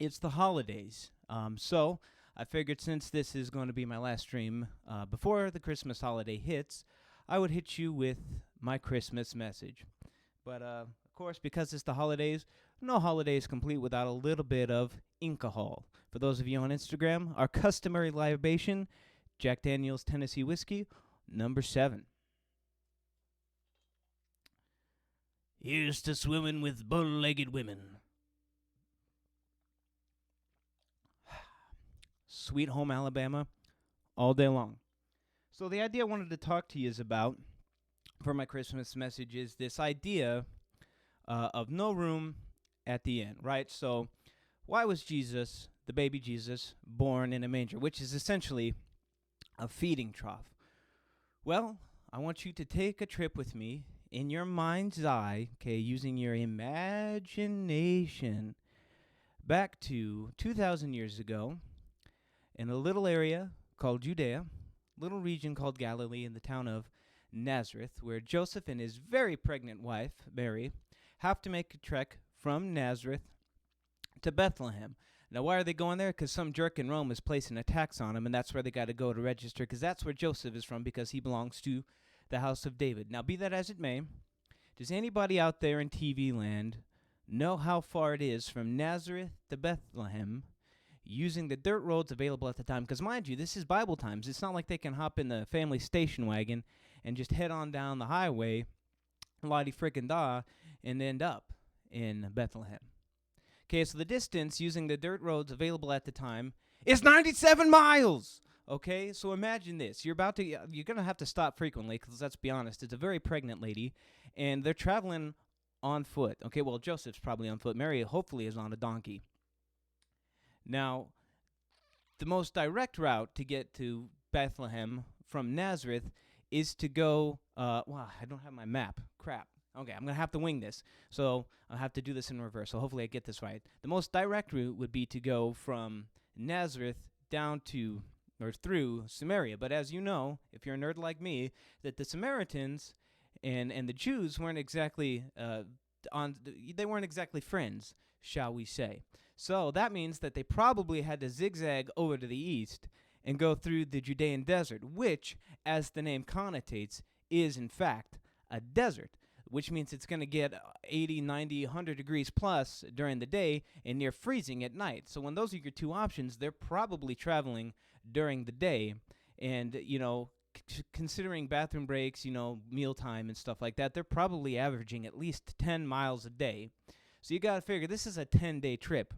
it's the holidays. So I figured since this is going to be my last stream before the Christmas holiday hits, I would hit you with my Christmas message. But of course, because it's the holidays, no holiday is complete without a little bit of alcohol. For those of you on Instagram, our customary libation, Jack Daniel's Tennessee Whiskey, number 7. Here's to swimming with bull-legged women. Sweet Home Alabama, all day long. So the idea I wanted to talk to you is about, for my Christmas message, is this idea of no room at the end, right? So why was Jesus, the baby Jesus, born in a manger, which is essentially a feeding trough? Well, I want you to take a trip with me in your mind's eye, okay, using your imagination, back to 2,000 years ago in a little area called Judea, little region called Galilee in the town of Nazareth, where Joseph and his very pregnant wife, Mary, have to make a trek from Nazareth to Bethlehem. Now, why are they going there? Because some jerk in Rome is placing a tax on them, and that's where they got to go to register, because that's where Joseph is from, because he belongs to the house of David. Now, be that as it may, does anybody out there in TV land know how far it is from Nazareth to Bethlehem using the dirt roads available at the time? Because mind you, this is Bible times. It's not like they can hop in the family station wagon and just head on down the highway, lottie frickin' da, and end up in Bethlehem. Okay, so the distance using the dirt roads available at the time is 97 miles. Okay, so imagine this. You're going to have to stop frequently, because let's be honest, it's a very pregnant lady, and they're traveling on foot. Okay, well, Joseph's probably on foot. Mary hopefully is on a donkey. Now, the most direct route to get to Bethlehem from Nazareth is to go, wow, I don't have my map. Crap. Okay, I'm going to have to wing this. So I'll have to do this in reverse. So hopefully I get this right. The most direct route would be to go from Nazareth down to, or through Samaria. But as you know, if you're a nerd like me, that the Samaritans and the Jews weren't exactly they weren't exactly friends, shall we say. So that means that they probably had to zigzag over to the east and go through the Judean desert, which, as the name connotates, is in fact a desert, which means it's going to get 80, 90, 100 degrees plus during the day and near freezing at night. So when those are your two options, they're probably traveling during the day. And, considering bathroom breaks, mealtime and stuff like that, they're probably averaging at least 10 miles a day. So you got to figure this is a 10-day trip.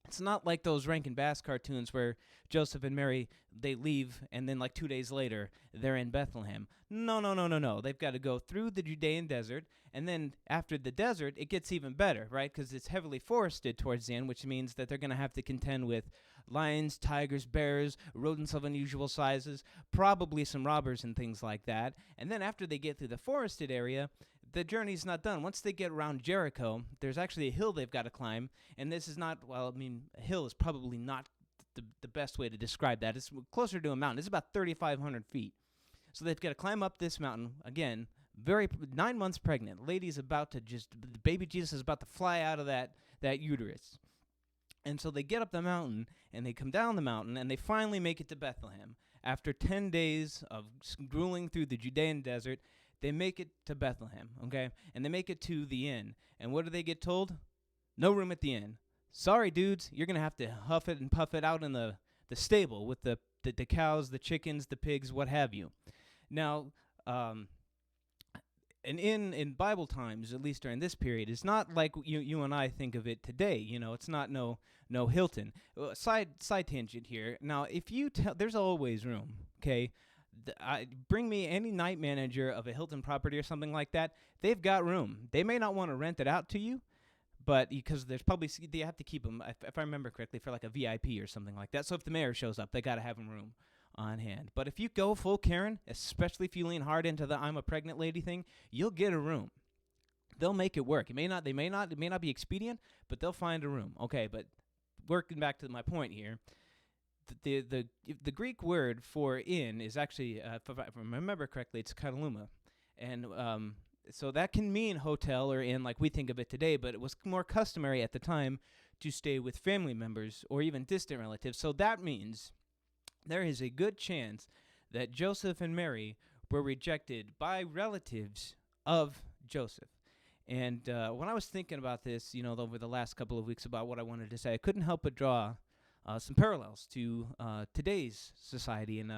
It's not like those Rankin Bass cartoons where Joseph and Mary, they leave, and then like 2 days later, they're in Bethlehem. No. They've got to go through the Judean desert, and then after the desert, it gets even better, right? Because it's heavily forested towards the end, which means that they're going to have to contend with lions, tigers, bears, rodents of unusual sizes, probably some robbers and things like that. And then after they get through the forested area, the journey's not done. Once they get around Jericho, there's actually a hill they've got to climb, and this is not, a hill is probably not the best way to describe that. It's closer to a mountain. It's about 3,500 feet. So they've got to climb up this mountain, again, 9 months pregnant. Lady's about to the baby Jesus is about to fly out of that uterus. And so they get up the mountain, and they come down the mountain, and they finally make it to Bethlehem. After 10 days of grueling through the Judean desert, they make it to Bethlehem, okay? And they make it to the inn. And what do they get told? No room at the inn. Sorry, dudes, you're going to have to huff it and puff it out in the stable with the cows, the chickens, the pigs, what have you. Now, an inn in Bible times, at least during this period, is not like you and I think of it today. It's not no Hilton. Side tangent here. Now, if you there's always room, okay? Bring me any night manager of a Hilton property or something like that. They've got room. They may not want to rent it out to you, but because there's probably they have to keep them, if I remember correctly, for like a VIP or something like that. So if the mayor shows up, they got to have room on hand. But if you go full Karen, especially if you lean hard into the I'm a pregnant lady thing, you'll get a room. They'll make it work. It may not be expedient, but they'll find a room. Okay, but working back to my point here. The Greek word for inn is actually, if I remember correctly, it's kataluma. And so that can mean hotel or inn like we think of it today, but it was more customary at the time to stay with family members or even distant relatives. So that means there is a good chance that Joseph and Mary were rejected by relatives of Joseph. And when I was thinking about this, over the last couple of weeks about what I wanted to say, I couldn't help but draw some parallels to today's society and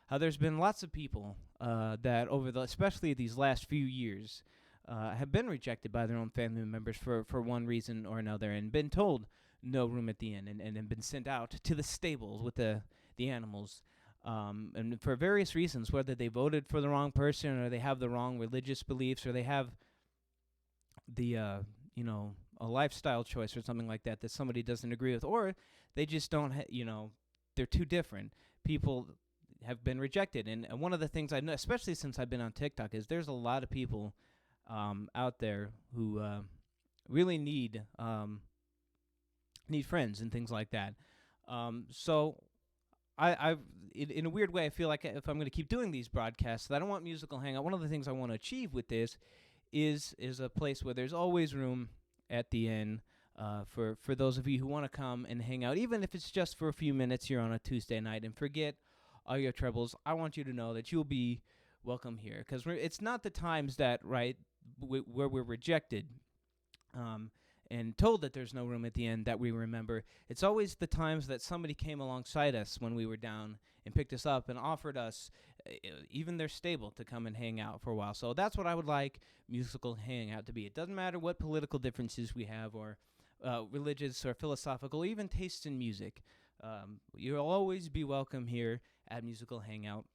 how there's been lots of people that especially these last few years, have been rejected by their own family members for one reason or another and been told no room at the inn and been sent out to the stables with the animals. And for various reasons, whether they voted for the wrong person or they have the wrong religious beliefs or they have a lifestyle choice or something like that somebody doesn't agree with, or they just don't, they're too different. People have been rejected. And one of the things I know, especially since I've been on TikTok, is there's a lot of people out there who really need friends and things like that. So I in a weird way, I feel like if I'm going to keep doing these broadcasts, that I don't want Musical Hangout. One of the things I want to achieve with this is a place where there's always room at the inn for those of you who want to come and hang out, even if it's just for a few minutes here on a Tuesday night, and forget all your troubles. I want you to know that you'll be welcome here, because it's not the times that, right, where we're rejected and told that there's no room at the end that we remember. It's always the times that somebody came alongside us when we were down and picked us up and offered us even their stable to come and hang out for a while. So that's what I would like Musical Hangout to be. It doesn't matter what political differences we have or religious or philosophical, even tastes in music. You'll always be welcome here at Musical Hangout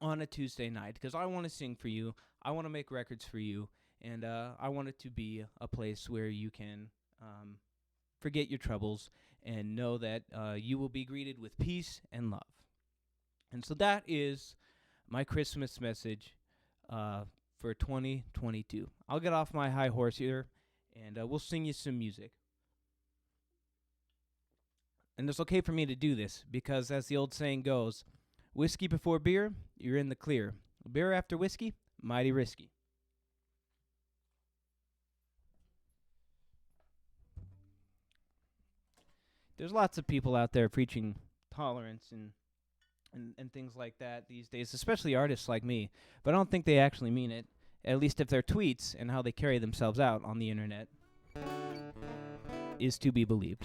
on a Tuesday night, because I want to sing for you, I want to make records for you, and I want it to be a place where you can forget your troubles and know that you will be greeted with peace and love. And so that is my Christmas message for 2022. I'll get off my high horse here, and we'll sing you some music. And it's okay for me to do this, because as the old saying goes, whiskey before beer, you're in the clear. Beer after whiskey, mighty risky. There's lots of people out there preaching tolerance and things like that these days, especially artists like me. But I don't think they actually mean it, at least if their tweets and how they carry themselves out on the internet is to be believed.